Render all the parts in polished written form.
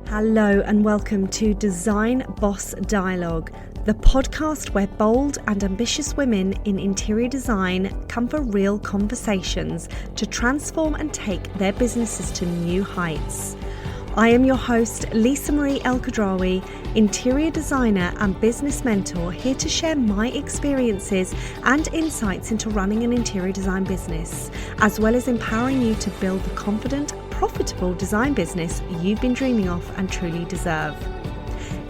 Hello and welcome to Design Boss Dialogue, the podcast where bold and ambitious women in interior design come for real conversations to transform and take their businesses to new heights. I am your host, Lisa Marie El-Khadraoui, interior designer and business mentor, here to share my experiences and insights into running an interior design business, as well as empowering you to build the confident, profitable design business you've been dreaming of and truly deserve.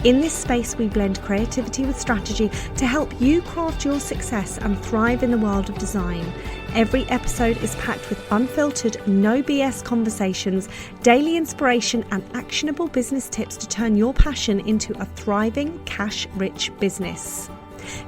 In this space, we blend creativity with strategy to help you craft your success and thrive in the world of design. Every episode is packed with unfiltered, no BS conversations, daily inspiration, and actionable business tips to turn your passion into a thriving, cash-rich business.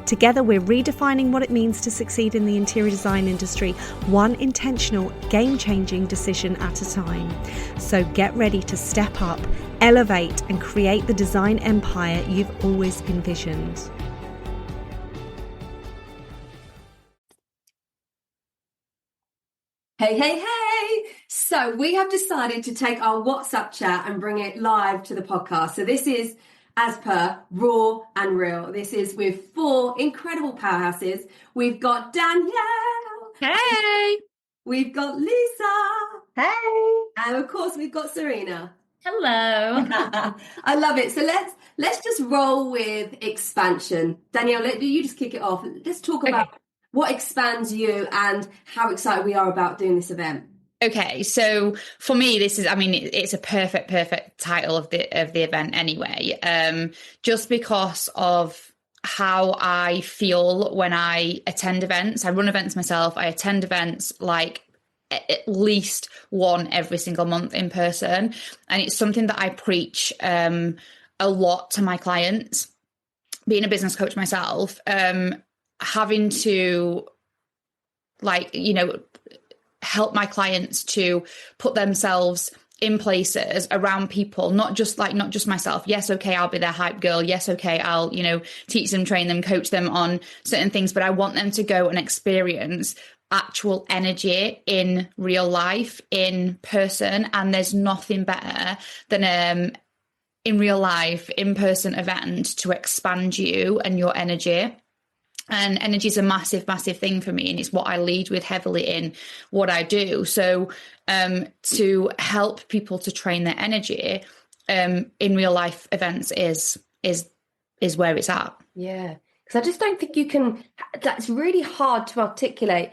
Together, we're redefining what it means to succeed in the interior design industry, one intentional, game-changing decision at a time. So get ready to step up, elevate, and create the design empire you've always envisioned. Hey. So we have decided to take our WhatsApp chat and bring it live to the podcast. So this is as per raw and real. This is with four incredible powerhouses. We've got Danielle. Hey. We've got Lisa. Hey. And of course we've got Serena. Hello. I love it. So let's just roll with expansion. Danielle, you just kick it off. Let's talk about what expands you and how excited we are about doing this event. Okay, so for me, this is, it's a perfect title of the event anyway. Just because of how I feel when I attend events. I run events myself. I attend events like at least one every single month in person, and it's something that I preach a lot to my clients. Being a business coach myself, having to help my clients to put themselves in places around people, not just myself. Yes, okay, I'll be their hype girl. Yes, okay, I'll, teach them, train them, coach them on certain things, but I want them to go and experience actual energy in real life, in person. And there's nothing better than in real life, in-person event to expand you and your energy. And energy is a massive thing for me, and it's what I lead with heavily in what I do. So to help people to train their energy in real life events is where it's at. Yeah, because I just don't think you can. That's really hard to articulate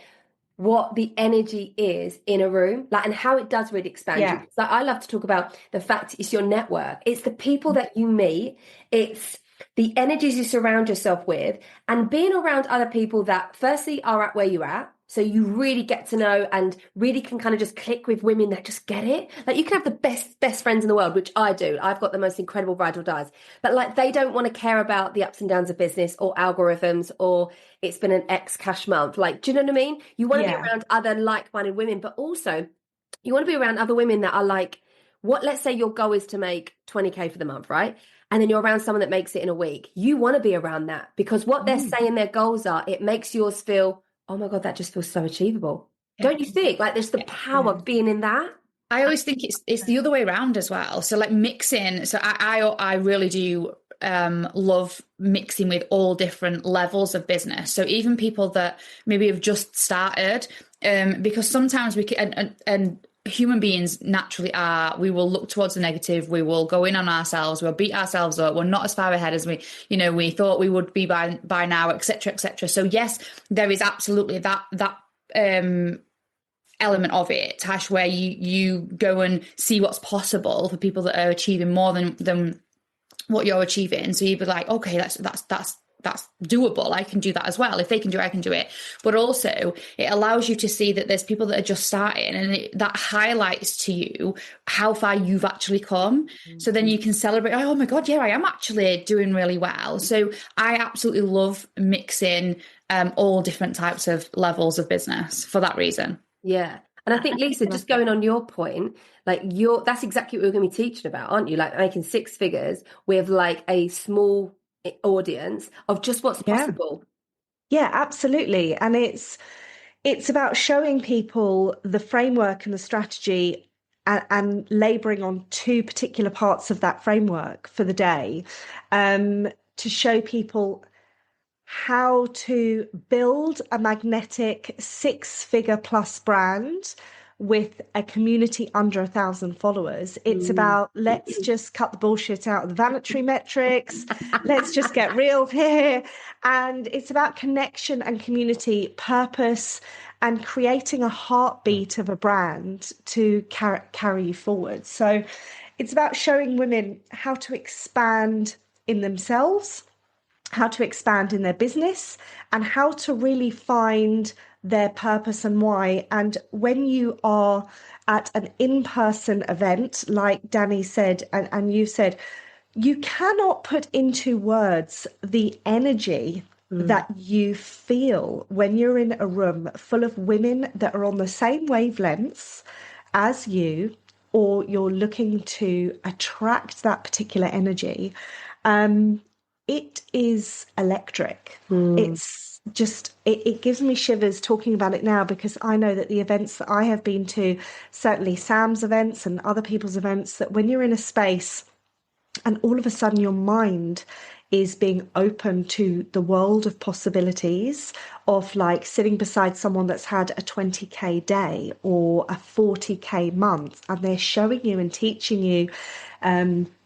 what the energy is in a room, and how it does really expand you. So I love to talk about the fact it's your network. It's the people that you meet. It's the energies you surround yourself with, and being around other people that firstly are at where you're at. So you really get to know and really can kind of just click with women that just get it. Like, you can have the best friends in the world, which I do. I've got the most incredible bridal dies, but they don't want to care about the ups and downs of business or algorithms or it's been an X cash month. Do you know what I mean? You want to be around other like-minded women, but also you want to be around other women that are like, let's say your goal is to make 20K for the month, right? And then you're around someone that makes it in a week. You want to be around that because what they're saying their goals are, it makes yours feel, oh my God, that just feels so achievable. Yeah. Don't you think? There's the power of being in that. I always think it's the other way around as well. So mixing. So I really do love mixing with all different levels of business. So even people that maybe have just started, because sometimes we can, and human beings naturally we will look towards the negative, we will go in on ourselves, we'll beat ourselves up, we're not as far ahead as we thought we would be by now, etc. So yes, there is absolutely that element of it, Tash, where you go and see what's possible for people that are achieving more than what you're achieving. So you'd be like, okay, that's doable. I can do that as well. If they can do it, I can do it. But also it allows you to see that there's people that are just starting, and that highlights to you how far you've actually come. Mm-hmm. So then you can celebrate, oh my God, yeah, I am actually doing really well. So I absolutely love mixing all different types of levels of business for that reason. Yeah. And I think, Lisa, just going on your point, that's exactly what we're going to be teaching about, aren't you? Making six figures with a small audience of just what's possible. Yeah, absolutely. And it's about showing people the framework and the strategy and laboring on two particular parts of that framework for the day, to show people how to build a magnetic 6-figure plus brand with a community under 1,000 followers. It's about, let's just cut the bullshit out of the vanity metrics. Let's just get real here. And it's about connection and community, purpose, and creating a heartbeat of a brand to carry you forward. So it's about showing women how to expand in themselves, how to expand in their business, and how to really find their purpose and why. And when you are at an in-person event, like Danny said, and you said, you cannot put into words the energy that you feel when you're in a room full of women that are on the same wavelengths as you, or you're looking to attract that particular energy. It is electric. It's just, it gives me shivers talking about it now, because I know that the events that I have been to, certainly Sam's events and other people's events, that when you're in a space and all of a sudden your mind is being open to the world of possibilities of, like, sitting beside someone that's had a 20K day or a 40K month, and they're showing you and teaching you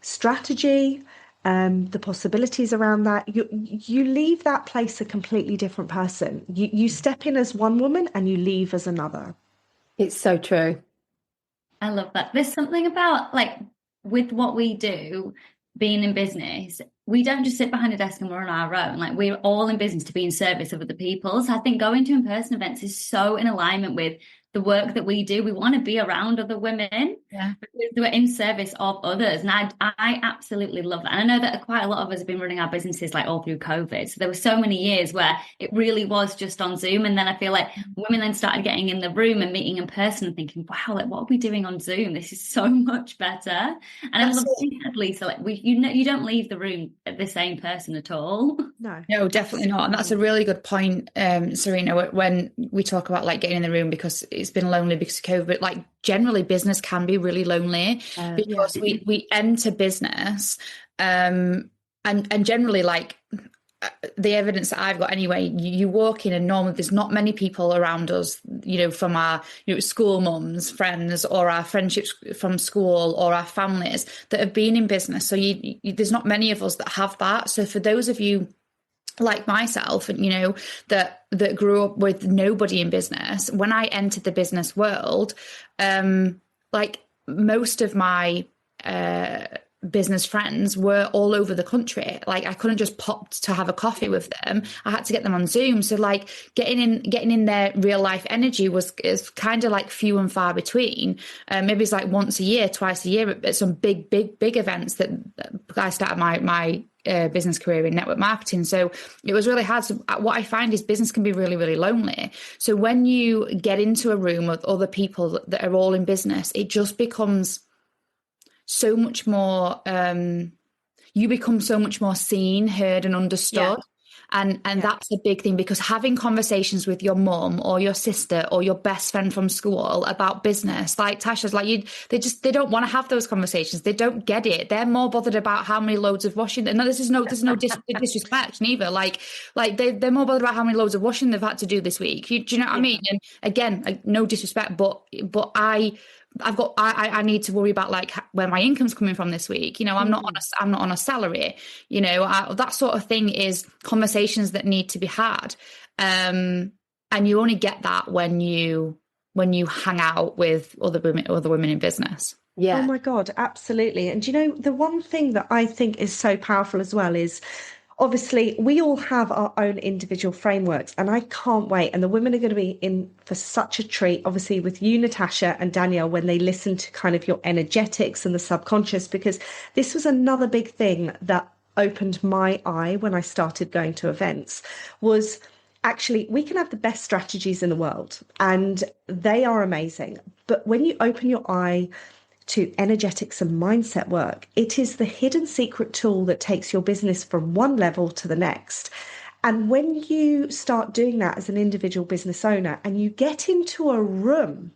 strategy, the possibilities around that, you leave that place a completely different person. You step in as one woman and you leave as another. It's so true. I love that. There's something about, like, with what we do, being in business, we don't just sit behind a desk and we're on our own. Like, we're all in business to be in service of other people. So I think going to in-person events is so in alignment with the work that we do. We want to be around other women, because we're in service of others. And I absolutely love that. And I know that quite a lot of us have been running our businesses like all through COVID. So there were so many years where it really was just on Zoom. And then I feel like women then started getting in the room and meeting in person and thinking, wow, like, what are we doing on Zoom? This is so much better. And I love what you said, Lisa, like, you don't leave the room the same person at all. No, definitely not. And that's a really good point, Serena, when we talk about, like, getting in the room because it's been lonely because of COVID. Like, generally business can be really lonely because we enter business and generally, like, the evidence that I've got anyway, you walk in and normally there's not many people around us, you know, from our, you know, school mums, friends, or our friendships from school, or our families that have been in business. So there's not many of us that have that. So for those of you like myself, and, you know, that grew up with nobody in business, when I entered the business world, like, most of my business friends were all over the country. Like, I couldn't just pop to have a coffee with them. I had to get them on Zoom. So, like, getting in their real life energy is kind of like few and far between. Maybe it's like once a year, twice a year at some big events that I started my business career in network marketing. So it was really hard. So what I find is business can be really, really lonely. So when you get into a room with other people that are all in business, it just becomes so much more, you become so much more seen, heard, and understood. And that's a big thing, because having conversations with your mum or your sister or your best friend from school about business, like Tasha's, like, they don't want to have those conversations. They don't get it. They're more bothered about how many loads of washing. No, there's no disrespect neither. Like they're more bothered about how many loads of washing they've had to do this week. Do you know what I mean? And again, like, no disrespect, but I need to worry about, like, where my income's coming from this week. You know, I'm not on a salary. You know, that sort of thing is conversations that need to be had. And you only get that when you hang out with other women in business. Yeah. Oh my God, absolutely. And you know, the one thing that I think is so powerful as well is, obviously, we all have our own individual frameworks, and I can't wait. And the women are going to be in for such a treat, obviously, with you, Natasha, and Danielle, when they listen to kind of your energetics and the subconscious, because this was another big thing that opened my eye when I started going to events, was actually, we can have the best strategies in the world and they are amazing. But when you open your eye to energetics and mindset work, it is the hidden secret tool that takes your business from one level to the next. And when you start doing that as an individual business owner and you get into a room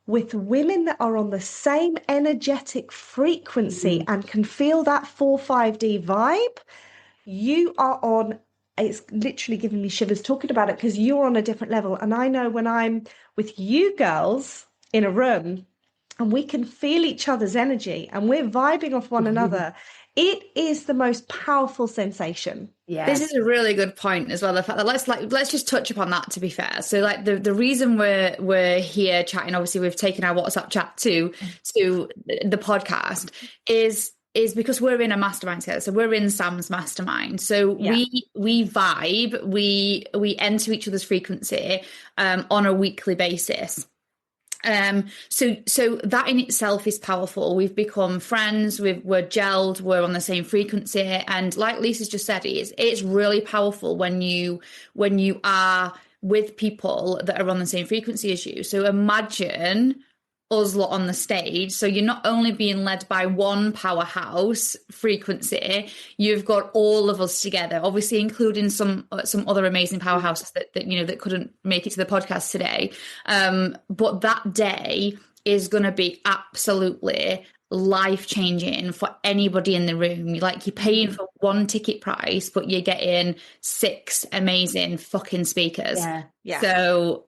with women that are on the same energetic frequency and can feel that 4-5D vibe, you are on, it's literally giving me shivers talking about it, because you're on a different level. And I know when I'm with you girls in a room and we can feel each other's energy and we're vibing off one another, it is the most powerful sensation. Yeah, this is a really good point as well. The fact that let's just touch upon that, to be fair. So like the reason we're here chatting, obviously we've taken our WhatsApp chat to the podcast, is because we're in a mastermind together. So we're in Sam's mastermind. So we vibe, we enter each other's frequency on a weekly basis. So that in itself is powerful. We've become friends, we're gelled, we're on the same frequency. And like Lisa's just said, it's really powerful when you are with people that are on the same frequency as you. So imagine us lot on the stage. So you're not only being led by one powerhouse frequency, you've got all of us together, obviously including some other amazing powerhouses that couldn't make it to the podcast today. But that day is going to be absolutely life-changing for anybody in the room. You're paying for one ticket price, but you're getting 6 amazing fucking speakers. Yeah. So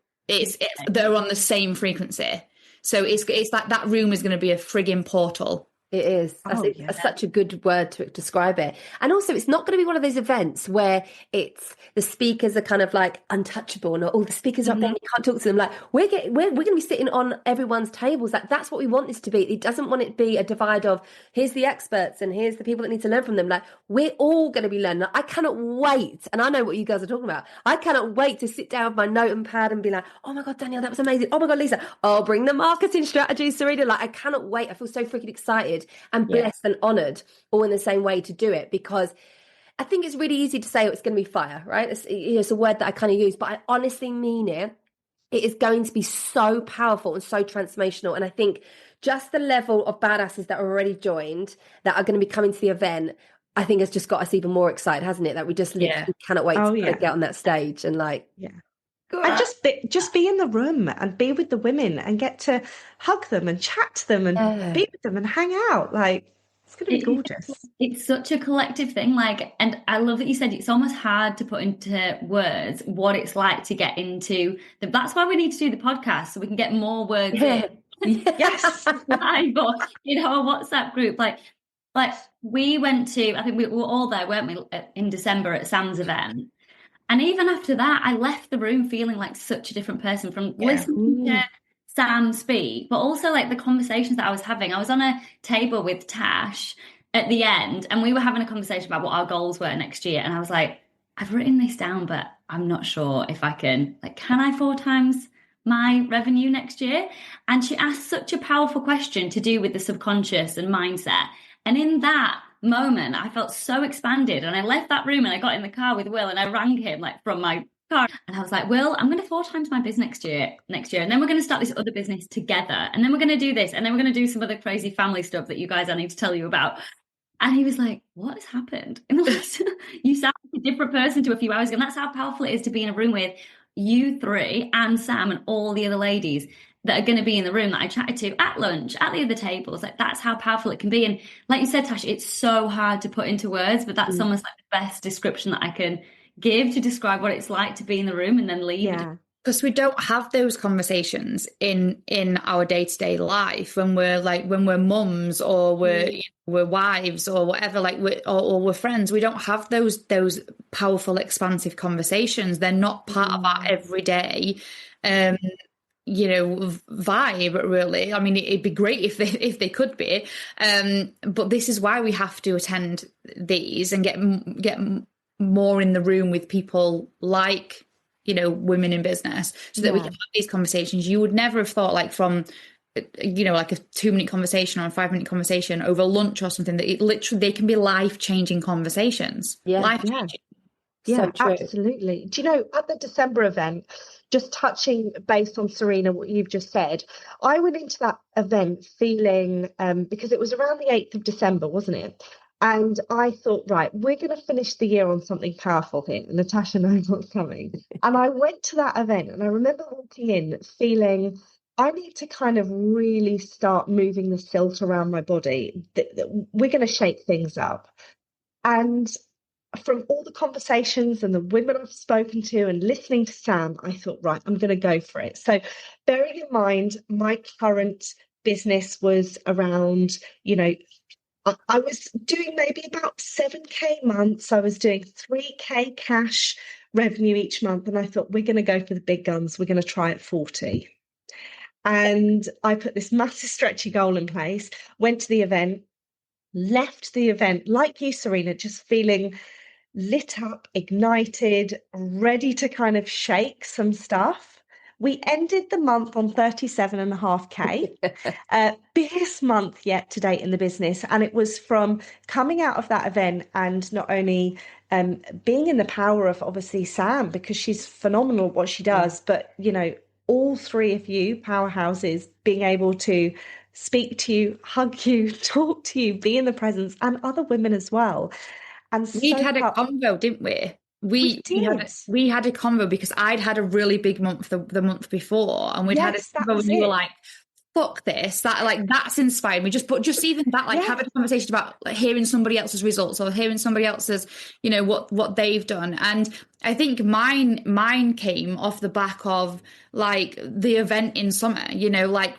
they're on the same frequency. So it's like that room is going to be a frigging portal. It is. That's such a good word to describe it. And also, it's not going to be one of those events where it's the speakers are kind of like untouchable, and all the speakers are up there and you can't talk to them. Like we're going to be sitting on everyone's tables. Like that's what we want this to be. It doesn't want it to be a divide of here's the experts and here's the people that need to learn from them. Like we're all going to be learning. I cannot wait. And I know what you girls are talking about. I cannot wait to sit down with my note and pad and be like, oh my God, Danielle, that was amazing. Oh my God, Lisa, I'll bring the marketing strategies, Serena. Like I cannot wait. I feel so freaking excited and blessed and honored all in the same way to do it, because I think it's really easy to say it's going to be fire, right? It's a word that I kind of use, but I honestly mean it. It is going to be so powerful and so transformational. And I think just the level of badasses that are already joined that are going to be coming to the event, I think has just got us even more excited, hasn't it? That we just literally cannot wait to get on that stage and and just be in the room and be with the women and get to hug them and chat to them and be with them and hang out. Like it's going to be gorgeous. It's such a collective thing. And I love that you said it's almost hard to put into words what it's like to get into that's why we need to do the podcast, so we can get more words in. Yes. Live or in our WhatsApp group. Like we went to, I think we were all there, weren't we, in December at Sam's event. And even after that, I left the room feeling like such a different person from listening to Sam speak, but also like the conversations that I was having. I was on a table with Tash at the end, and we were having a conversation about what our goals were next year. And I was like, I've written this down, but I'm not sure if I can I 4 times my revenue next year? And she asked such a powerful question to do with the subconscious and mindset. And in that moment, I felt so expanded, and I left that room and I got in the car with Will and I rang him from my car, and I was like, Will, I'm going to 4 times my business next year, and then we're going to start this other business together, and then we're going to do this, and then we're going to do some other crazy family stuff that you guys I need to tell you about. And he was like, what has happened in the last you sound like a different person to a few hours ago. And that's how powerful it is to be in a room with you 3 and Sam and all the other ladies that are going to be in the room that I chatted to at lunch, at the other tables. That's how powerful it can be. And like you said, Tash, it's so hard to put into words, but that's almost like the best description that I can give to describe what it's like to be in the room and then leave. Yeah. Because we don't have those conversations in our day-to-day life when we're mums or we're wives or whatever, or we're friends. We don't have those powerful, expansive conversations. They're not part of our everyday vibe, really. I mean, it'd be great if they could be, but this is why we have to attend these and get more in the room with people like women in business, so that we can have these conversations. You would never have thought from a 2-minute conversation or a 5-minute conversation over lunch or something, that they can be life-changing conversations. Life-changing. Yeah, so absolutely. Do you know, at the December event, just touching based on Serena, what you've just said, I went into that event feeling, because it was around the 8th of December, wasn't it? And I thought, right, we're going to finish the year on something powerful here. Natasha knows what's coming. And I went to that event and I remember walking in feeling I need to kind of really start moving the silt around my body. We're going to shake things up. And from all the conversations and the women I've spoken to and listening to Sam, I thought, right, I'm going to go for it. So bearing in mind, my current business was around, I was doing maybe about 7K months. I was doing 3K cash revenue each month. And I thought, we're going to go for the big guns. We're going to try at 40. And I put this massive stretchy goal in place, went to the event, left the event, like you, Serena, just feeling lit up, ignited, ready to kind of shake some stuff. We ended the month on 37.5K, biggest month yet to date in the business. And it was from coming out of that event and not only being in the power of obviously Sam, because she's phenomenal at what she does, but, all three of you, powerhouses, being able to speak to you, hug you, talk to you, be in the presence, and other women as well. And we'd had a convo, didn't we? We had a convo because I'd had a really big month the month before, and we'd had a convo, and you were like, "Fuck this!" That's inspired me. Just even that, having a conversation about hearing somebody else's results or hearing somebody else's, what they've done. And I think mine came off the back of the event in summer.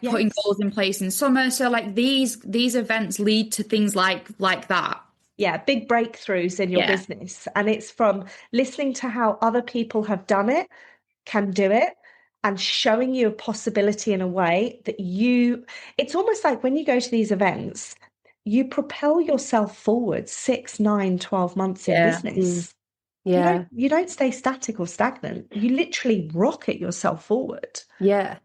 Putting goals in place in summer. So these events lead to things like that. Yeah, big breakthroughs in your business. And it's from listening to how other people have done it, can do it, and showing you a possibility in a way that it's almost like when you go to these events, you propel yourself forward 6, 9, 12 months in business. Yeah. You don't stay static or stagnant. You literally rocket yourself forward. Yeah.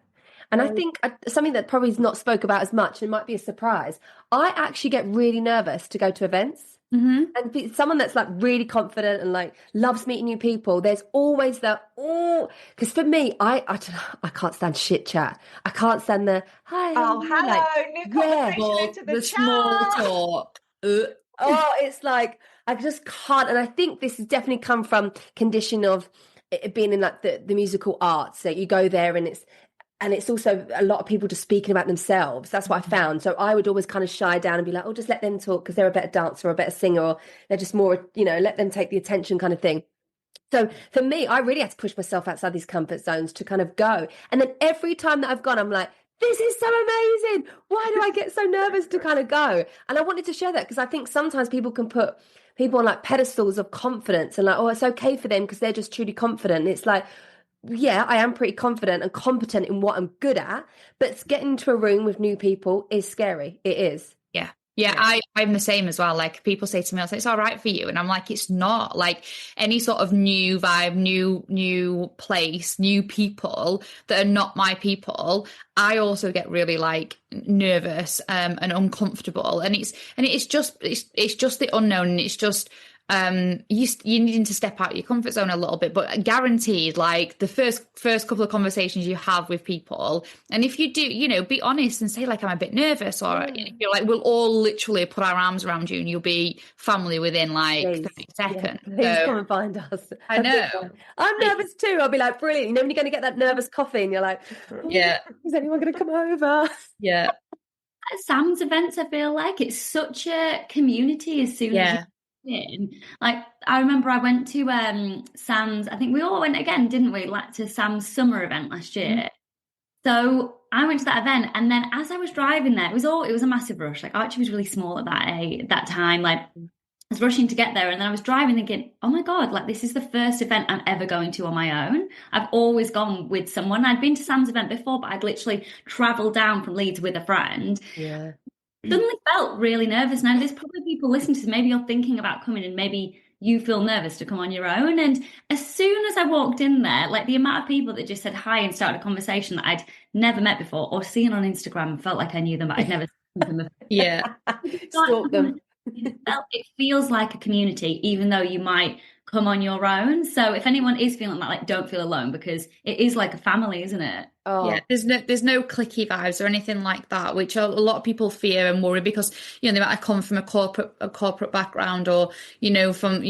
And I think something that probably is not spoke about as much, and it might be a surprise, I actually get really nervous to go to events. Mm-hmm. And be someone that's really confident and loves meeting new people. There's always because for me, I don't know, I can't stand shit chat. I can't stand the hi. Oh, hello, new conversation into the small talk. It's I just can't. And I think this has definitely come from condition of it being in the musical arts. So you go there and it's also a lot of people just speaking about themselves. That's what I found. So I would always kind of shy down and be like, oh, just let them talk because they're a better dancer or a better singer, or they're just more, let them take the attention kind of thing. So for me, I really had to push myself outside these comfort zones to kind of go. And then every time that I've gone, I'm like, this is so amazing. Why do I get so nervous to kind of go? And I wanted to share that because I think sometimes people can put people on pedestals of confidence and it's okay for them because they're just truly confident. And it's yeah, I am pretty confident and competent in what I'm good at, but getting into a room with new people is scary. It is. Yeah. I'm the same as well. People say to me, it's all right for you. And I'm like, it's not. Any sort of new vibe, new place, new people that are not my people, I also get really nervous and uncomfortable. And it's just the unknown. And it's just you needing to step out of your comfort zone a little bit, but guaranteed the first couple of conversations you have with people, and if you do be honest and say I'm a bit nervous, or you're we'll all literally put our arms around you and you'll be family within 30 seconds. Please come and find us. I know. I'm nervous too. I'll be brilliant. When you're going to get that nervous coffee and you're is anyone going to come over? Yeah. At Sam's events, I feel it's such a community as soon as you in. I remember I went to Sam's, I think we all went again, didn't we, to Sam's summer event last year. So I went to that event, and then as I was driving there, it was a massive rush. Archie was really small at that time. I was rushing to get there, and then I was driving thinking, oh my God, this is the first event I'm ever going to on my own. I've always gone with someone. I'd been to Sam's event before, but I'd literally travelled down from Leeds with a friend. Yeah. Suddenly felt really nervous. Now there's probably people listening to this, maybe you're thinking about coming and maybe you feel nervous to come on your own. And as soon as I walked in there, the amount of people that just said hi and started a conversation that I'd never met before or seen on Instagram and felt like I knew them, but I'd never seen them before. Stalk them. It feels like a community, even though you might come on your own. So if anyone is feeling that, like, don't feel alone, because it is like a family, isn't it? Oh. Yeah, there's no clicky vibes or anything like that, which a lot of people fear and worry because, you know, they might have come from a corporate background, or, you know, from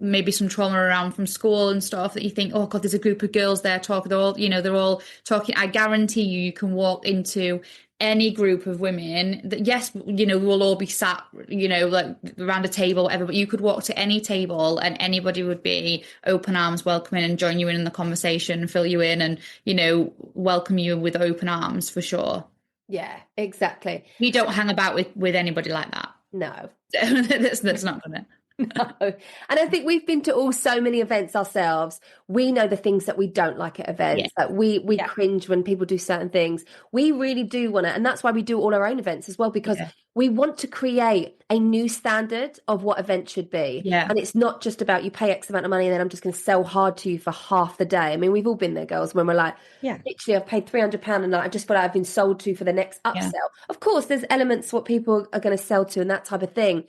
maybe some trauma around from school and stuff, that you think, oh God, there's a group of girls there talking, they're all talking. I guarantee you can walk into any group of women that, yes, you know, we'll all be sat, you know, like around a table, whatever, but you could walk to any table and anybody would be open arms welcoming and join you in the conversation, fill you in, and, you know, welcome you with open arms for sure. Yeah, exactly. We don't hang about with anybody like that. No. that's not gonna. No. And I think we've been to so many events ourselves. We know the things that we don't like at events, that we cringe when people do certain things. We really do want to, and that's why we do all our own events as well, because we want to create a new standard of what events should be. Yeah. And it's not just about you pay X amount of money and then I'm just going to sell hard to you for half the day. I mean, we've all been there, girls, when we're like, literally, I've paid £300 a night. I just feel like I've been sold to for the next upsell. Yeah. Of course, there's elements what people are going to sell to and that type of thing.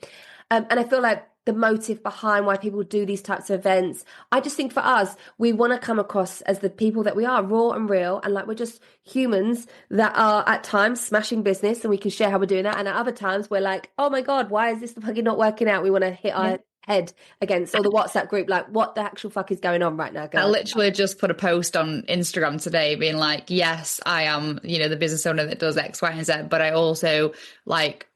And I feel like the motive behind why people do these types of events, I just think for us, we want to come across as the people that we are, raw and real, and like we're just humans that are at times smashing business, and we can share how we're doing that, and at other times we're like, oh my God, why is this fucking not working out? We want to hit our head against all the WhatsApp group, like, what the actual fuck is going on right now, girl? I literally just put a post on Instagram today being like, yes, I am, you know, the business owner that does X, Y, and Z, but I also like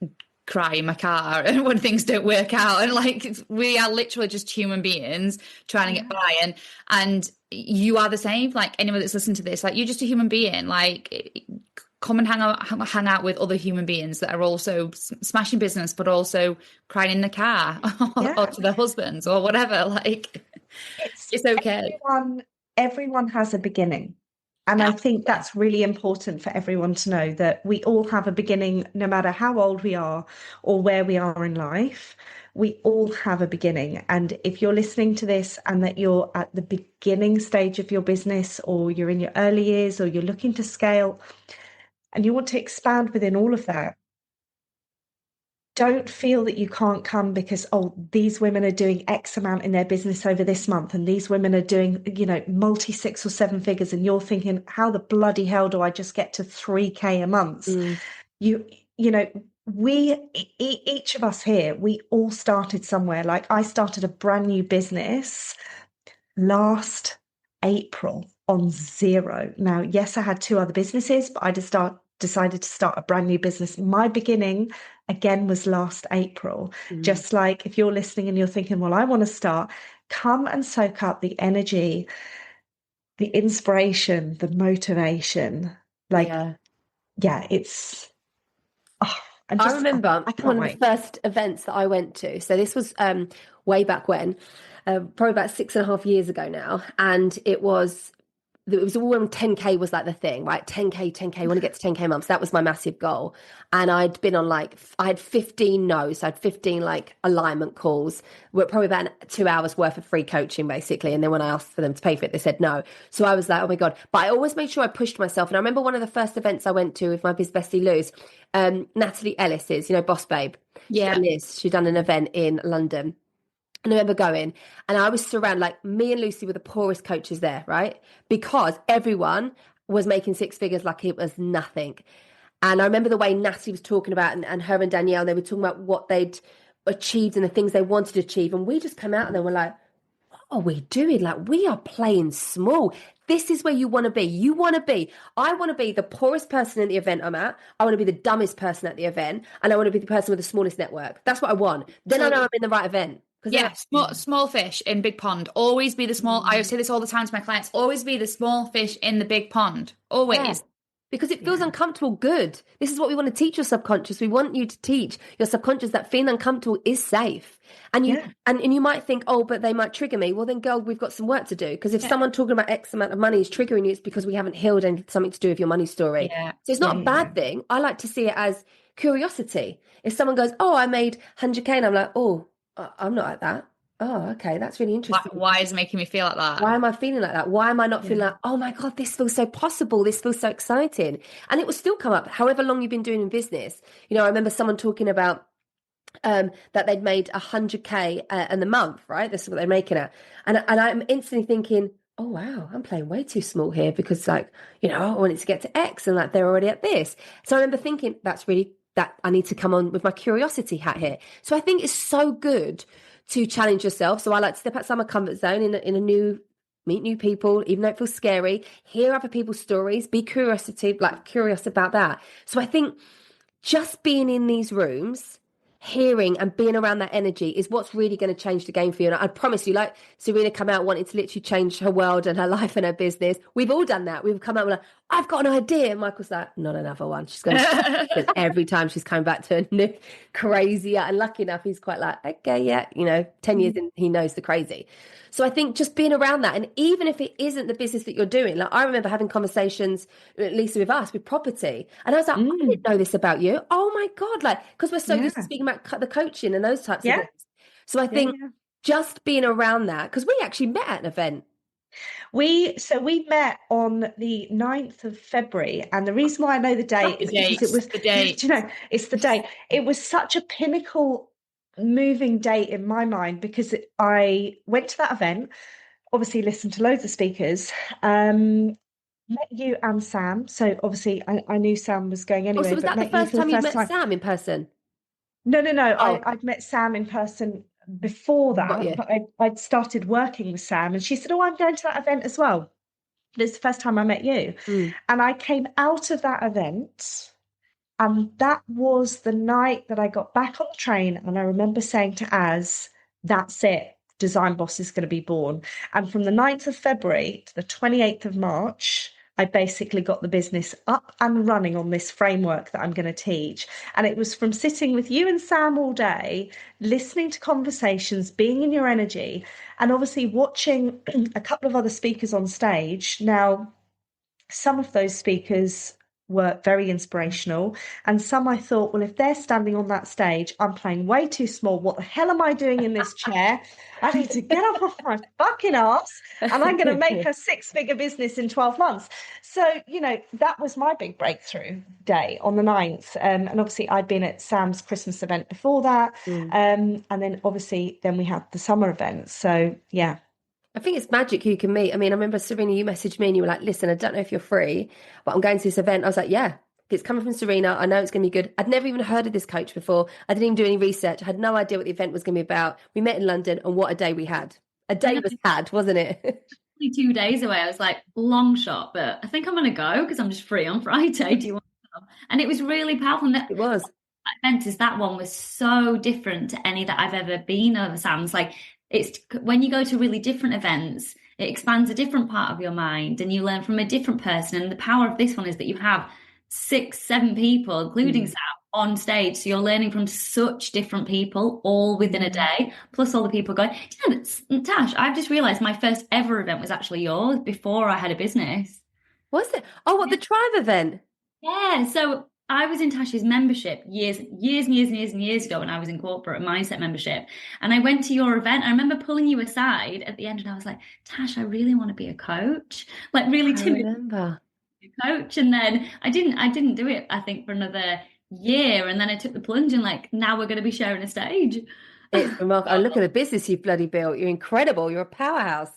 cry in my car and when things don't work out, and like we are literally just human beings trying to get by, and you are the same. Like anyone that's listening to this, like you're just a human being. Like come and hang out with other human beings that are also smashing business, but also crying in the car or to their husbands or whatever. Like it's okay. Everyone has a beginning. And I think that's really important for everyone to know, that we all have a beginning, no matter how old we are or where we are in life. We all have a beginning. And if you're listening to this and that you're at the beginning stage of your business, or you're in your early years, or you're looking to scale and you want to expand within all of that, don't feel that you can't come because, oh, these women are doing X amount in their business over this month, and these women are doing, you know, multi 6 or 7 figures, and you're thinking, how the bloody hell do I just get to 3K a month? You know, each of us here, we all started somewhere. Like I started a brand new business last April on zero. Now, yes, I had 2 other businesses, but I decided to start a brand new business. My beginning again was last April. Just like if you're listening and you're thinking, well, I want to start, come and soak up the energy, the inspiration, the motivation. Like, it's. I remember one of the first events that I went to. So this was way back when, probably about 6.5 years ago now, and it was all when 10K was like the thing, right? 10K, I want to get to 10K months. That was my massive goal. And I'd been on I had 15 no's. So I had 15 like alignment calls, probably about 2 hours worth of free coaching basically. And then when I asked for them to pay for it, they said no. So I was like, oh my God. But I always made sure I pushed myself. And I remember one of the first events I went to with my bestie Luz, Natalie Ellis's, you know, Boss Babe. Yeah. She'd done an event in London. And I remember going, and I was surrounded, like me and Lucy were the poorest coaches there, right? Because everyone was making 6 figures like it was nothing. And I remember the way Natalie was talking about, and her and Danielle, they were talking about what they'd achieved and the things they wanted to achieve. And we just come out and then we're like, what are we doing? Like, we are playing small. This is where you want to be. I want to be the poorest person in the event I'm at. I want to be the dumbest person at the event. And I want to be the person with the smallest network. That's what I want. Then I know I'm in the right event. Yeah, small fish in big pond. Always be the small. I say this all the time to my clients. Always be the small fish in the big pond. Always. Yeah. Because it feels uncomfortable good. This is what we want to teach your subconscious. We want you to teach your subconscious that feeling uncomfortable is safe. And you and you might think, oh, but they might trigger me. Well, then, girl, we've got some work to do. Because if someone talking about X amount of money is triggering you, it's because we haven't healed something to do with your money story. Yeah. So it's not a bad thing. I like to see it as curiosity. If someone goes, oh, I made 100K, and I'm like, oh, I'm not like that. Oh, okay. That's really interesting. Why is it making me feel like that? Why am I feeling like that? Why am I not feeling like, oh my God, this feels so possible. This feels so exciting. And it will still come up however long you've been doing in business. You know, I remember someone talking about that they'd made 100K in the month, right? This is what they're making it. And I'm instantly thinking, oh, wow, I'm playing way too small here because like, you know, I wanted to get to X and like they're already at this. So I remember thinking that I need to come on with my curiosity hat here. So I think it's so good to challenge yourself. So I like to step outside my comfort zone meet new people, even though it feels scary, hear other people's stories, be curious about that. So I think just being in these rooms, hearing and being around that energy is what's really going to change the game for you. And I promise you, like Serena come out wanting to literally change her world and her life and her business. We've all done that. We've come out with like, I've got an idea. And Michael's like, not another one. She's going to every time she's coming back to a new crazy. And lucky enough, he's quite like, okay, yeah, 10 years in, he knows the crazy. So I think just being around that, and even if it isn't the business that you're doing, like I remember having conversations, at least with us, with property, and I was like, I didn't know this about you. Oh my God, like, because we're so used to speaking about the coaching and those types of things. So I think just being around that, because we actually met at an event. We met on the 9th of February, and the reason why I know the date is because it was the date. It's the date. It was such a pinnacle moving date in my mind because I went to that event, obviously listened to loads of speakers, met you and Sam. So obviously I knew Sam was going anyway. So was that the first time you met Sam in person? No. I'd met Sam in person before that, but I'd started working with Sam, and she said, oh, I'm going to that event as well. But it's the first time I met you. And I came out of that event, and that was the night that I got back on the train, and I remember saying to Az, that's it, Design Boss is going to be born. And from the 9th of February to the 28th of March, I basically got the business up and running on this framework that I'm going to teach. And it was from sitting with you and Sam all day, listening to conversations, being in your energy, and obviously watching a couple of other speakers on stage. Now, some of those speakers were very inspirational, and some I thought, well, if they're standing on that stage, I'm playing way too small. What the hell am I doing in this chair? I need to get up off my fucking ass, and I'm going to make a 6-figure business in 12 months. So, that was my big breakthrough day on the 9th. And obviously I'd been at Sam's Christmas event before that. And then obviously then we had the summer event. So yeah. I think it's magic who you can meet. I mean, I remember, Serena, you messaged me and you were like, listen, I don't know if you're free, but I'm going to this event. I was like, yeah, it's coming from Serena. I know it's going to be good. I'd never even heard of this coach before. I didn't even do any research. I had no idea what the event was going to be about. We met in London, and what a day we had. A day was had, wasn't it? 2 days away. I was like, long shot, but I think I'm going to go because I'm just free on Friday. Do you want to come? And it was really powerful. It was. That one was so different to any that I've ever been over, Sam's. Like, it's when you go to really different events, it expands a different part of your mind and you learn from a different person. And the power of this one is that you have 6-7 people, including Sam, on stage. So you're learning from such different people all within a day, plus all the people going, Tash, I've just realized my first ever event was actually yours before I had a business. Was it? Oh, what, the Tribe event? Yeah. So I was in Tash's membership years ago when I was in corporate mindset membership. And I went to your event. I remember pulling you aside at the end and I was like, Tash, I really want to be a coach. Like really timid. I remember. Coach. And then I didn't do it, I think, for another year. And then I took the plunge and like, now we're going to be sharing a stage. It's remarkable. Oh, look at the business you've bloody built. You're incredible. You're a powerhouse.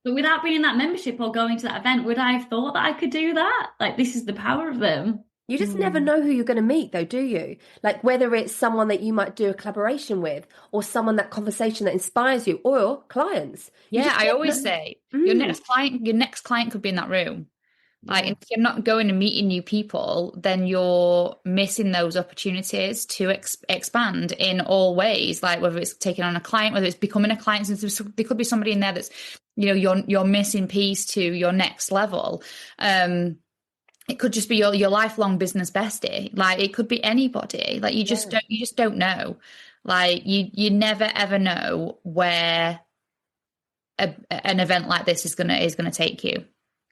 But without being in that membership or going to that event, would I have thought that I could do that? Like, this is the power of them. You just never know who you're going to meet, though, do you? Like whether it's someone that you might do a collaboration with or someone, that conversation that inspires you, or clients. Yeah, I always say your next client could be in that room. Like if you're not going and meeting new people, then you're missing those opportunities to expand in all ways. Like whether it's taking on a client, whether it's becoming a client, since there could be somebody in there that's, your missing piece to your next level. It could just be your lifelong business bestie. Like it could be anybody. Like you just don't know. Like you never ever know where an event like this is gonna take you.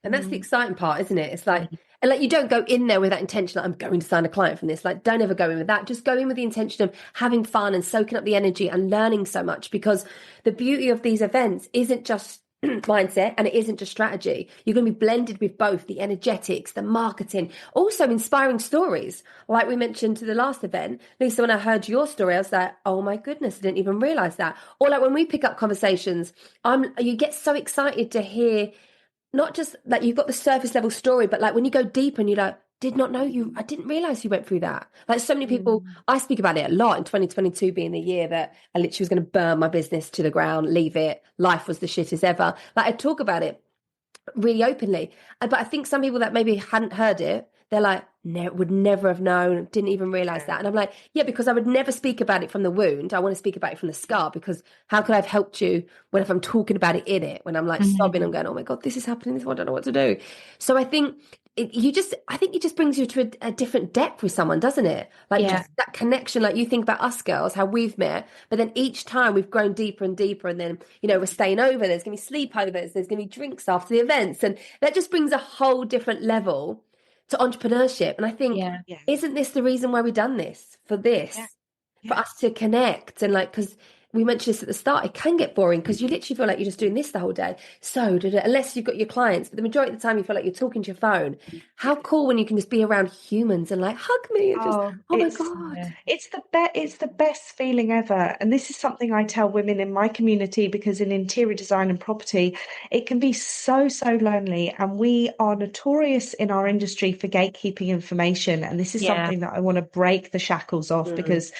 And that's the exciting part, isn't it? It's like, and like you don't go in there with that intention that I'm going to sign a client from this. Like, don't ever go in with that. Just go in with the intention of having fun and soaking up the energy and learning so much, because the beauty of these events isn't just mindset, and it isn't just strategy. You're going to be blended with both the energetics, the marketing, also inspiring stories. Like we mentioned to the last event, Lisa, when I heard your story, I was like, oh my goodness, I didn't even realize that. Or like when we pick up conversations, you get so excited to hear not just like you've got the surface level story, but like when you go deeper and you're like, I didn't realize you went through that. Like so many people, I speak about it a lot in 2022 being the year that I literally was going to burn my business to the ground, leave it. Life was the shittest ever. Like I talk about it really openly. But I think some people that maybe hadn't heard it, they're like, would never have known, didn't even realize that. And I'm like, yeah, because I would never speak about it from the wound. I want to speak about it from the scar, because how could I have helped you if I'm talking about it in it, when I'm like sobbing, I'm going, oh my God, this is happening. I don't know what to do. So I think it just brings you to a different depth with someone, doesn't it? Like just that connection, like you think about us girls, how we've met, but then each time we've grown deeper and deeper. And then, we're staying over, there's going to be sleepovers, there's going to be drinks after the events. And that just brings a whole different level to entrepreneurship. And I think, isn't this the reason why we've done this? For us to connect and like, because we mentioned this at the start, it can get boring because you literally feel like you're just doing this the whole day. So, unless you've got your clients, but the majority of the time you feel like you're talking to your phone. How cool when you can just be around humans and like hug me and just, oh my God. It's the best feeling ever. And this is something I tell women in my community, because in interior design and property, it can be so, so lonely. And we are notorious in our industry for gatekeeping information. And this is something that I want to break the shackles of, because,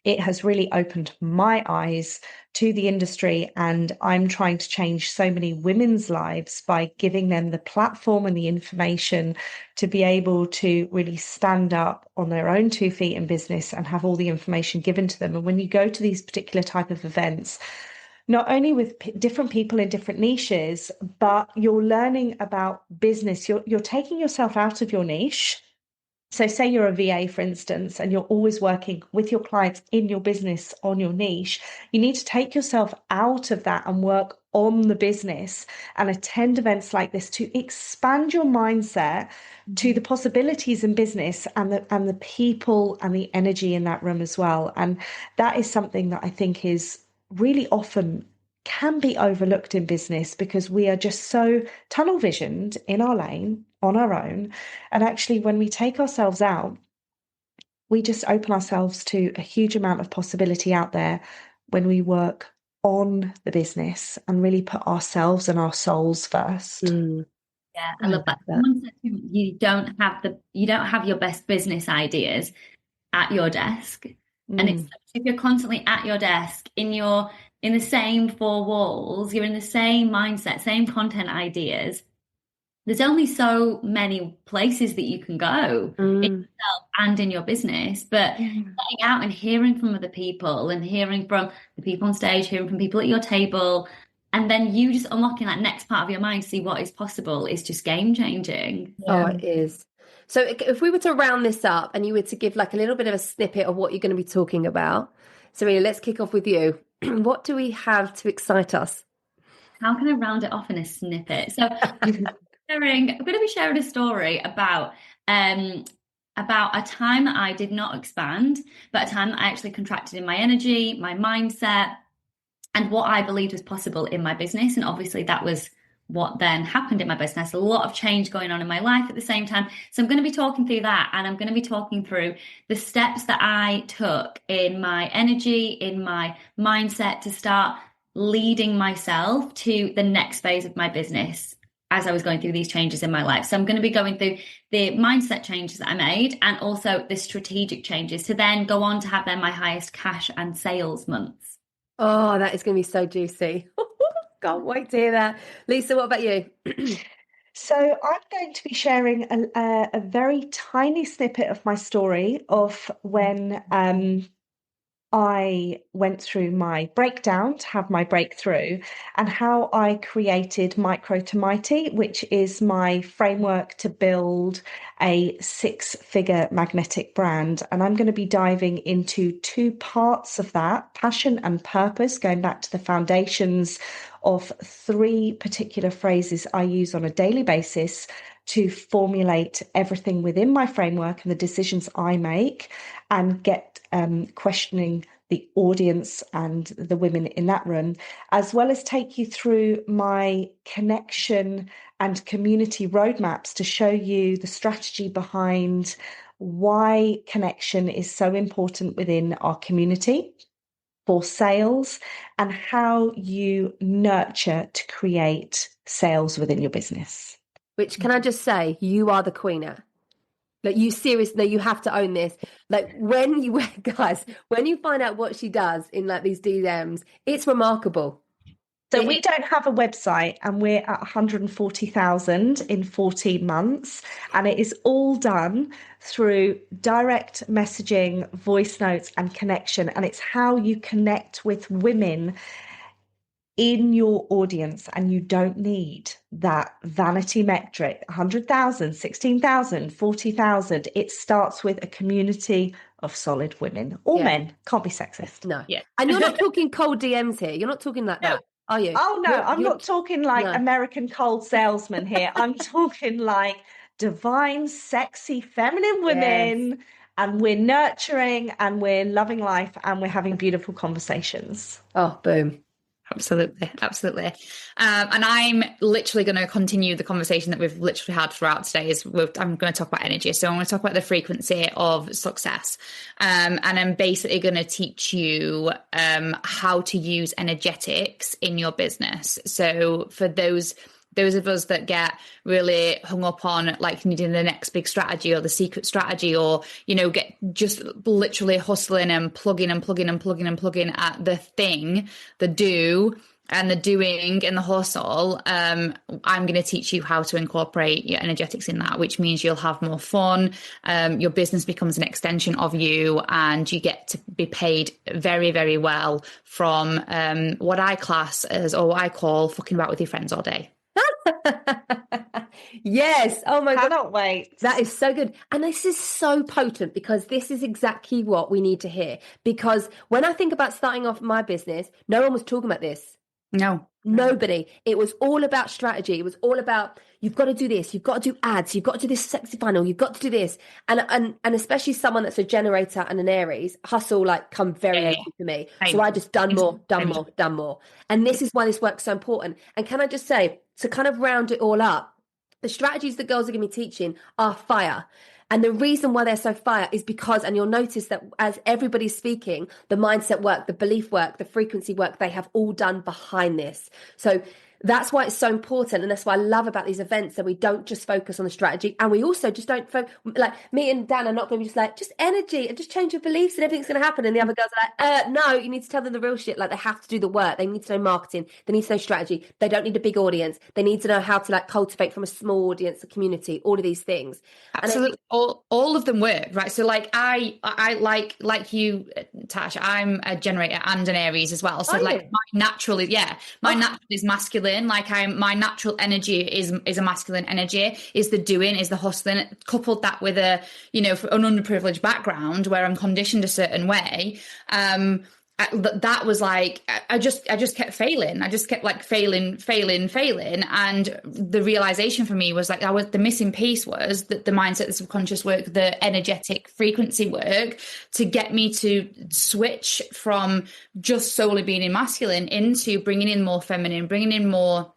it has really opened my eyes to the industry, and I'm trying to change so many women's lives by giving them the platform and the information to be able to really stand up on their own 2 feet in business and have all the information given to them. And when you go to these particular type of events, not only with different people in different niches, but you're learning about business. You're taking yourself out of your niche. So say you're a VA, for instance, and you're always working with your clients in your business on your niche. You need to take yourself out of that and work on the business and attend events like this to expand your mindset to the possibilities in business and the people and the energy in that room as well. And that is something that I think is really often can be overlooked in business, because we are just so tunnel visioned in our lane on our own. And actually, when we take ourselves out, we just open ourselves to a huge amount of possibility out there when we work on the business and really put ourselves and our souls first. Yeah, I love that. Someone said to me, you don't have your best business ideas at your desk. And it's if you're constantly at your desk in the same 4 walls, you're in the same mindset, same content ideas, there's only so many places that you can go in yourself and in your business. But getting out and hearing from other people and hearing from the people on stage, hearing from people at your table, and then you just unlocking that next part of your mind to see what is possible is just game changing. Oh, it is. So if we were to round this up and you were to give like a little bit of a snippet of what you're going to be talking about, Serena, let's kick off with you. What do we have to excite us? How can I round it off in a snippet? So I'm going to be sharing a story about a time that I did not expand, but a time that I actually contracted in my energy, my mindset, and what I believed was possible in my business. And obviously that was what then happened in my business. A lot of change going on in my life at the same time. So I'm going to be talking through that, and I'm going to be talking through the steps that I took in my energy, in my mindset to start leading myself to the next phase of my business as I was going through these changes in my life. So I'm going to be going through the mindset changes that I made and also the strategic changes to then go on to have then my highest cash and sales months. Oh, that is going to be so juicy. Can't wait to hear that. Lisa, what about you? So I'm going to be sharing a very tiny snippet of my story of when I went through my breakdown to have my breakthrough, and how I created Micro to Mighty, which is my framework to build a 6-figure magnetic brand. And I'm going to be diving into 2 parts of that: passion and purpose, going back to the foundations of 3 particular phrases I use on a daily basis to formulate everything within my framework and the decisions I make, and get questioning the audience and the women in that room, as well as take you through my connection and community roadmaps to show you the strategy behind why connection is so important within our community for sales, and how you nurture to create sales within your business. Which, can I just say, you are the queen at. Like, you seriously, you have to own this. Like, when you find out what she does in like these DMs, it's remarkable. So we don't have a website, and we're at 140,000 in 14 months. And it is all done through direct messaging, voice notes, and connection. And it's how you connect with women in your audience. And you don't need that vanity metric, 100,000, 16,000, 40,000. It starts with a community of solid women or men. Can't be sexist. No. Yeah. And you're not talking cold DMs here. You're not talking like that. Are you? Oh, no, I'm not talking like American cold salesman here. I'm talking like divine, sexy, feminine women. Yes. And we're nurturing and we're loving life and we're having beautiful conversations. Oh, boom. Absolutely. Absolutely. And I'm literally going to continue the conversation that we've literally had throughout today. I'm going to talk about energy. So I'm going to talk about the frequency of success. And I'm basically going to teach you how to use energetics in your business. So for those of us that get really hung up on like needing the next big strategy or the secret strategy, or, you know, get just literally hustling and plugging at the thing, the do and the doing and the hustle, I'm going to teach you how to incorporate your energetics in that, which means you'll have more fun. Your business becomes an extension of you, and you get to be paid very, very well from what I class as, or what I call fucking about with your friends all day. Yes. Oh my God. Cannot wait. That is so good. And this is so potent, because this is exactly what we need to hear. Because when I think about starting off my business, no one was talking about this. No. Nobody. It was all about strategy. It was all about, you've got to do this, you've got to do ads, you've got to do this sexy funnel, you've got to do this. And especially someone that's a generator and an Aries, hustle like come very easy for me. So I just done more. And this is why this work's so important. And can I just say, to kind of round it all up, the strategies that girls are going to be teaching are fire. And the reason why they're so fire is because, and you'll notice that as everybody's speaking, the mindset work, the belief work, the frequency work, they have all done behind this. So that's why it's so important. And that's what I love about these events, that we don't just focus on the strategy. And we also just don't focus, like me and Dan are not going to be just like, just energy and just change your beliefs and everything's going to happen. And the other girls are like, no, you need to tell them the real shit. Like, they have to do the work. They need to know marketing. They need to know strategy. They don't need a big audience. They need to know how to like cultivate from a small audience, a community, all of these things. Absolutely. All of them work, right? So like I like you, Tash, I'm a generator and an Aries as well. So my natural is masculine. Like my natural energy is a masculine energy, is the doing, is the hustling. Coupled that with an underprivileged background where I'm conditioned a certain way. That was like, I just kept failing. I just kept like failing. And the realization for me was like, the missing piece was that the mindset, the subconscious work, the energetic frequency work to get me to switch from just solely being in masculine into bringing in more feminine, bringing in more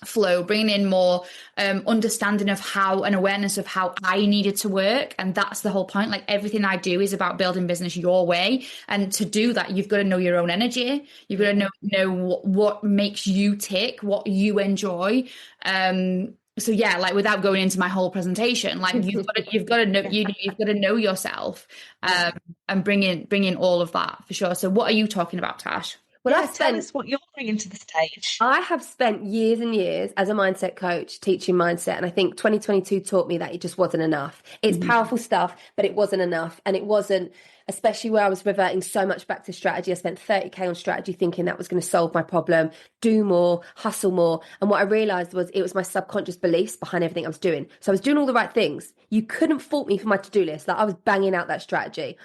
flow, bringing in more understanding of how, and awareness of how I needed to work. And that's the whole point. Like, everything I do is about building business your way. And to do that, you've got to know your own energy. You've got to know what makes you tick, what you enjoy. So yeah, like without going into my whole presentation, like you've got to know you've got to know yourself, and bring in all of that for sure. So what are you talking about, Tash? Well, tell us what you're bringing to the stage. I have spent years and years as a mindset coach teaching mindset. And I think 2022 taught me that it just wasn't enough. It's powerful stuff, but it wasn't enough. And it wasn't, especially where I was reverting so much back to strategy. I spent 30K on strategy thinking that was going to solve my problem, do more, hustle more. And what I realized was it was my subconscious beliefs behind everything I was doing. So I was doing all the right things. You couldn't fault me for my to-do list. Like, I was banging out that strategy.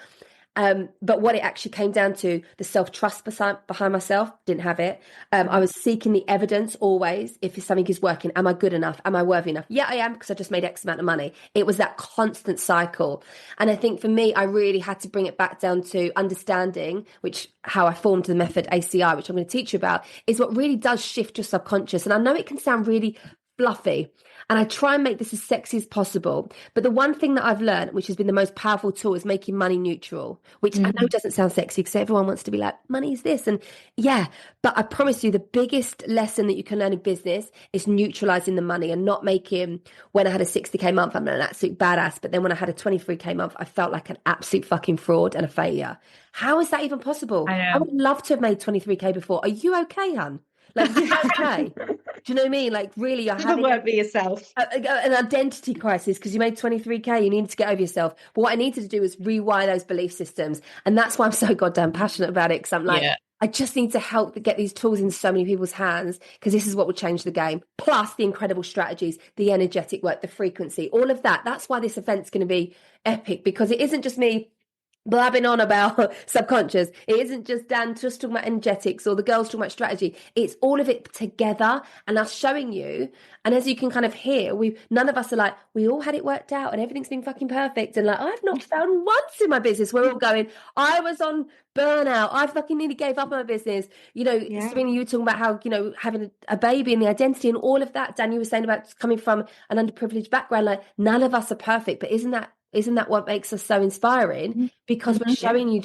But what it actually came down to, the self-trust behind myself, didn't have it. I was seeking the evidence always. If something is working, am I good enough? Am I worthy enough? Yeah, I am, because I just made X amount of money. It was that constant cycle. And I think for me, I really had to bring it back down to understanding, how I formed the method ACI, which I'm going to teach you about, is what really does shift your subconscious. And I know it can sound really fluffy, and I try and make this as sexy as possible. But the one thing that I've learned, which has been the most powerful tool, is making money neutral, which I know doesn't sound sexy because everyone wants to be like, money is this. And yeah, but I promise you, the biggest lesson that you can learn in business is neutralizing the money and not making, when I had a 60K month, I'm an absolute badass. But then when I had a 23K month, I felt like an absolute fucking fraud and a failure. How is that even possible? I would love to have made 23K before. Are you okay, hun? Like, okay. Do you know what I mean? Like, really, you're having work for yourself. An identity crisis because you made 23K. You needed to get over yourself. But what I needed to do was rewire those belief systems. And that's why I'm so goddamn passionate about it. Because I'm like, I just need to help get these tools in so many people's hands, because this is what will change the game. Plus the incredible strategies, the energetic work, the frequency, all of that. That's why this event's going to be epic, because it isn't just me blabbing on about subconscious. It isn't just Dan just talking about energetics or the girls talking about strategy. It's all of it together, and us showing you. And as you can kind of hear, none of us are like, we all had it worked out and everything's been fucking perfect. And like, I've not failed once in my business. We're all going, I was on burnout. I fucking nearly gave up my business. Serena, you were talking about how, having a baby and the identity and all of that. Dan, you were saying about coming from an underprivileged background. Like, none of us are perfect, but isn't that what makes us so inspiring? Because we're showing you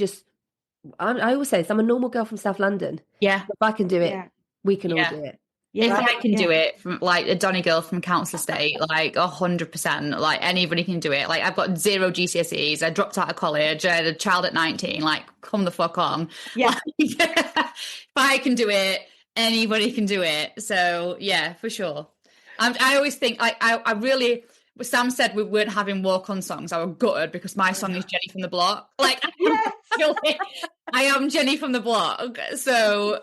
I always say this, I'm a normal girl from South London. Yeah. If I can do it, we can all do it. If I can do it, from like a Donny girl from Council Estate, like 100%, like anybody can do it. Like, I've got 0 GCSEs. I dropped out of college. I had a child at 19. Like, come the fuck on. Yeah. Like, if I can do it, anybody can do it. So yeah, for sure. I always think I really, Sam said we weren't having walk-on songs. I was gutted because my song is Jenny from the Block. Like, I am Jenny from the Block. So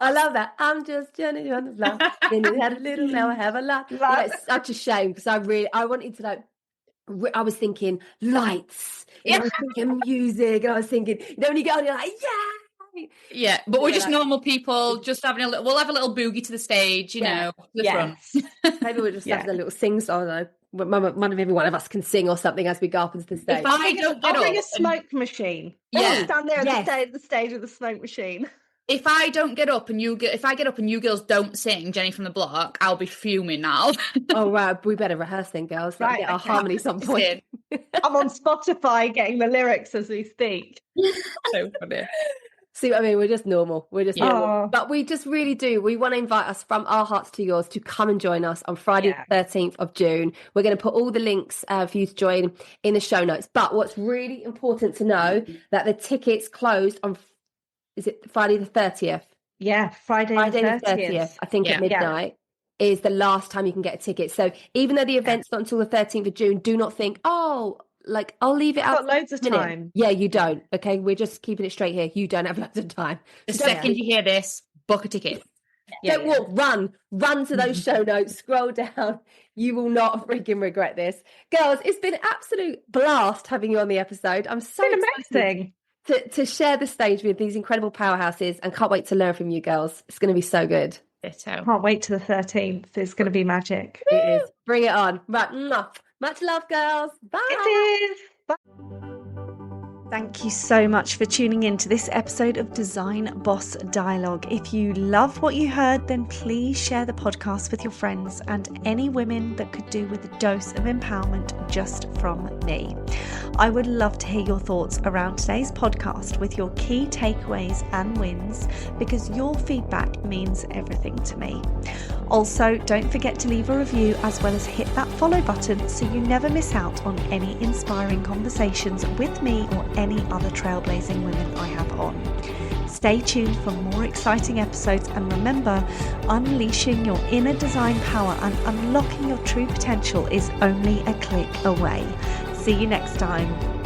I love that. I'm just Jenny on the block. Then you had a little, now I have a lot. It's such a shame, because I wanted to, like, I was thinking lights. I was thinking music. And I was thinking, when you go on, you're like, yeah, but we're just normal people, just having we'll have a little boogie to the stage, to the front. Maybe we'll just have a little sing song. I don't know. Maybe one of us can sing or something as we go up into the stage. If I don't get I'll bring a smoke machine. Stand there at the stage with the smoke machine. If I don't get up and if I get up and you girls don't sing Jenny from the Block, I'll be fuming now. Oh, right. We better rehearse then, girls. Right. Get our harmony at some point. I'm on Spotify getting the lyrics as we speak. So funny. See what I mean? We're just normal. Normal. But we just really do. We want to invite us from our hearts to yours to come and join us on Friday, the 13th of June. We're going to put all the links for you to join in the show notes. But what's really important to know, that the tickets closed on, is it Friday the 30th? Yeah, Friday the 30th. I think at midnight is the last time you can get a ticket. So even though the event's not until the 13th of June, do not think, I'll leave it out. Got loads of time. Yeah, you don't. Okay, we're just keeping it straight here. You don't have loads of time. The second you hear this, book a ticket. Don't walk, run to those show notes, scroll down. You will not freaking regret this. Girls, it's been an absolute blast having you on the episode. I'm so amazing to share the stage with these incredible powerhouses, and can't wait to learn from you girls. It's going to be so good. Can't wait to the 13th. It's going to be magic. It is. Bring it on. Right. Much love, girls. Bye. It is. Bye. Thank you so much for tuning in to this episode of Design Boss Dialogue. If you love what you heard, then please share the podcast with your friends and any women that could do with a dose of empowerment just from me. I would love to hear your thoughts around today's podcast with your key takeaways and wins, because your feedback means everything to me. Also, don't forget to leave a review as well as hit that follow button so you never miss out on any inspiring conversations with me or any other trailblazing women I have on. Stay tuned for more exciting episodes, and remember, unleashing your inner design power and unlocking your true potential is only a click away. See you next time.